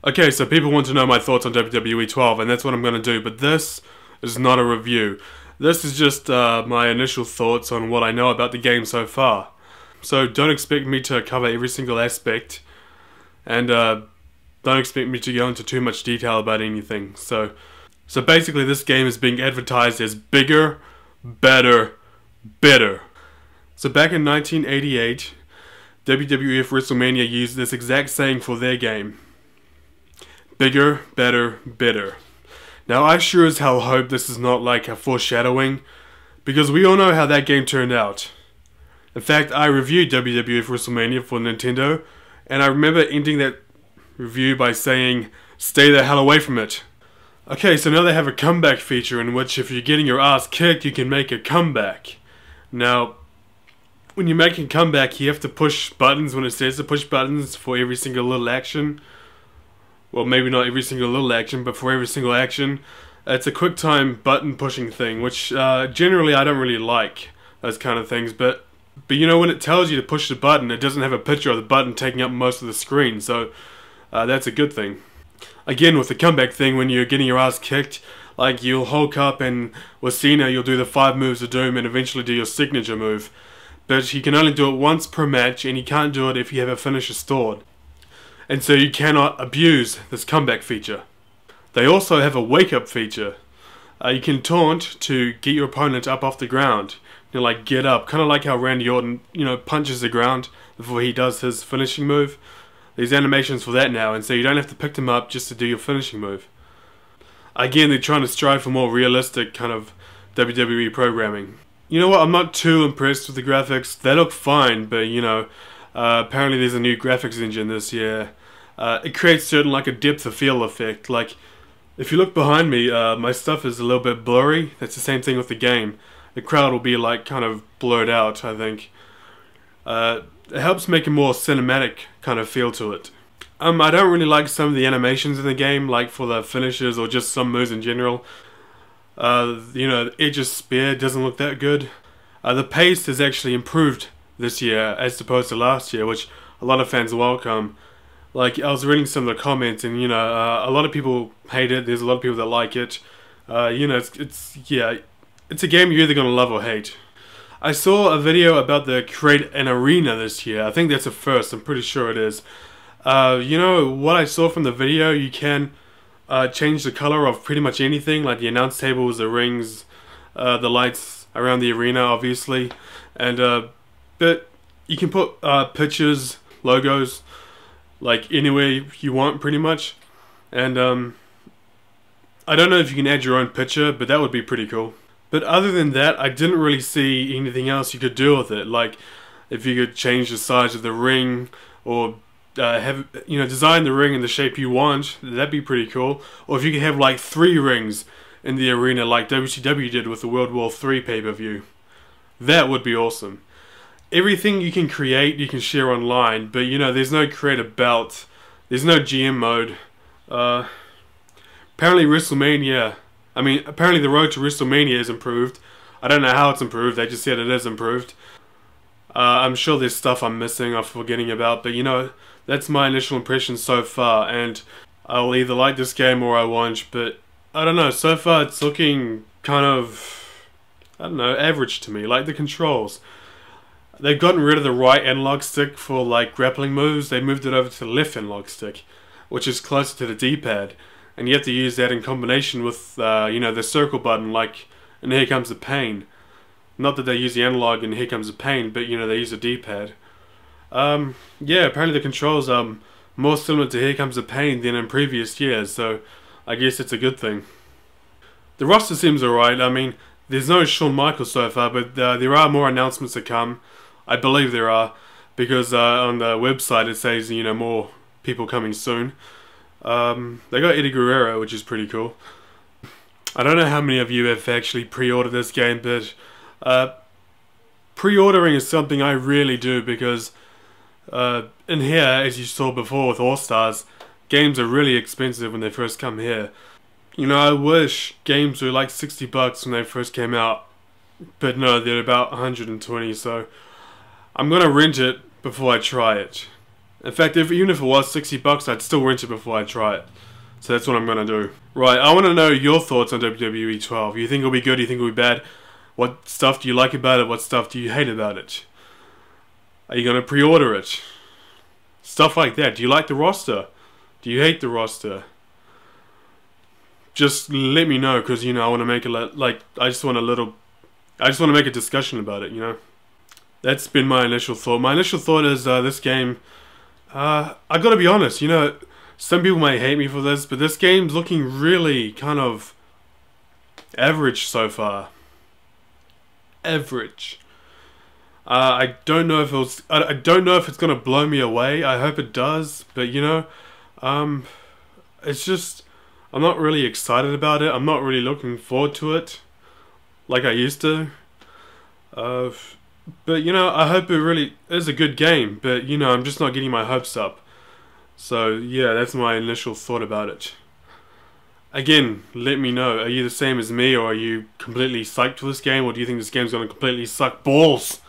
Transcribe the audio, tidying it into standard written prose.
Okay, so people want to know my thoughts on WWE 12, and that's what I'm going to do, but this is not a review. This is just my initial thoughts on what I know about the game so far. So don't expect me to cover every single aspect, and don't expect me to go into too much detail about anything. So basically this game is being advertised as bigger, better, better. So back in 1988, WWF WrestleMania used this exact saying for their game. Bigger, better, better. Now I sure as hell hope this is not like a foreshadowing, because we all know how that game turned out. In fact, I reviewed WWF WrestleMania for Nintendo, and I remember ending that review by saying, stay the hell away from it. Okay, so now they have a comeback feature in which if you're getting your ass kicked, you can make a comeback. Now, when you're making a comeback, you have to push buttons when it says to push buttons for every single little action. Well, maybe not every single little action, but for every single action. It's a quick time button pushing thing, which generally I don't really like, those kind of things, but you know, when it tells you to push the button, it doesn't have a picture of the button taking up most of the screen, so that's a good thing. Again, with the comeback thing, when you're getting your ass kicked, like you'll Hulk up, and with Cena you'll do the 5 moves of doom and eventually do your signature move. But you can only do it once per match, and you can't do it if you have a finisher stored. And so you cannot abuse this comeback feature. They also have a wake-up feature. You can taunt to get your opponent up off the ground. You know, like get up, kind of like how Randy Orton, you know, punches the ground before he does his finishing move. There's animations for that now, and so you don't have to pick them up just to do your finishing move. Again, they're trying to strive for more realistic kind of WWE programming. You know what, I'm not too impressed with the graphics. They look fine, but you know, apparently there's a new graphics engine this year. It creates certain like a depth of field effect. Like, if you look behind me, my stuff is a little bit blurry. That's the same thing with the game. The crowd will be like kind of blurred out, I think. It helps make a more cinematic kind of feel to it. I don't really like some of the animations in the game, like for the finishes or just some moves in general. You know, the Edge's spear doesn't look that good. The pace has actually improved this year as opposed to last year, which a lot of fans welcome. Like, I was reading some of the comments, and you know, a lot of people hate it. There's a lot of people that like it. You know, it's a game you're either gonna love or hate. I saw a video about the create an arena this year. I think that's a first. I'm pretty sure it is. You know what I saw from the video? You can change the color of pretty much anything, like the announce tables, the rings, the lights around the arena, obviously, and but you can put pictures, logos, like anywhere you want, pretty much. And I don't know if you can add your own picture, but that would be pretty cool. But other than that, I didn't really see anything else you could do with it. Like, if you could change the size of the ring, or have, you know, design the ring in the shape you want, that'd be pretty cool. Or if you could have like 3 rings in the arena, like WCW did with the World War III pay-per-view, that would be awesome. Everything you can create, you can share online, but you know, there's no create a belt, there's no GM mode. Apparently apparently the road to WrestleMania is improved. I don't know how it's improved, they just said it is improved. I'm sure there's stuff I'm missing or forgetting about, but you know, that's my initial impression so far, and I'll either like this game or I won't, but I don't know, so far it's looking kind of, I don't know, average to me. Like the controls, they've gotten rid of the right analog stick for like grappling moves. They moved it over to the left analog stick, which is closer to the D-pad, and you have to use that in combination with you know, the circle button, like in Here Comes the Pain. Not that they use the analog in Here Comes the Pain, but you know, they use the D-pad. Yeah, apparently the controls are more similar to Here Comes the Pain than in previous years, so I guess it's a good thing. The roster seems alright. I mean, there's no Shawn Michaels so far, but there are more announcements to come. I believe there are, because on the website it says, you know, more people coming soon. They got Eddie Guerrero, which is pretty cool. I don't know how many of you have actually pre-ordered this game, but pre-ordering is something I really do, because in here, as you saw before with All Stars, games are really expensive when they first come here. You know, I wish games were like 60 bucks when they first came out, but no, they're about 120, so I'm gonna rent it before I try it. In fact, even if it was $60, I'd still rent it before I try it. So that's what I'm gonna do. Right, I want to know your thoughts on WWE 12. You think it'll be good? You think it'll be bad? What stuff do you like about it? What stuff do you hate about it? Are you gonna pre-order it? Stuff like that. Do you like the roster? Do you hate the roster? Just let me know, because I want to make it I just want to make a discussion about it. That's been my initial thought. My initial thought is this game. I gotta be honest. Some people may hate me for this, but this game's looking really kind of average so far. Average. I don't know if I don't know if it's gonna blow me away. I hope it does, but it's just I'm not really excited about it. I'm not really looking forward to it like I used to. But I hope it really is a good game. But I'm just not getting my hopes up. So yeah, that's my initial thought about it. Again, let me know. Are you the same as me, or are you completely psyched for this game, or do you think this game's gonna completely suck balls?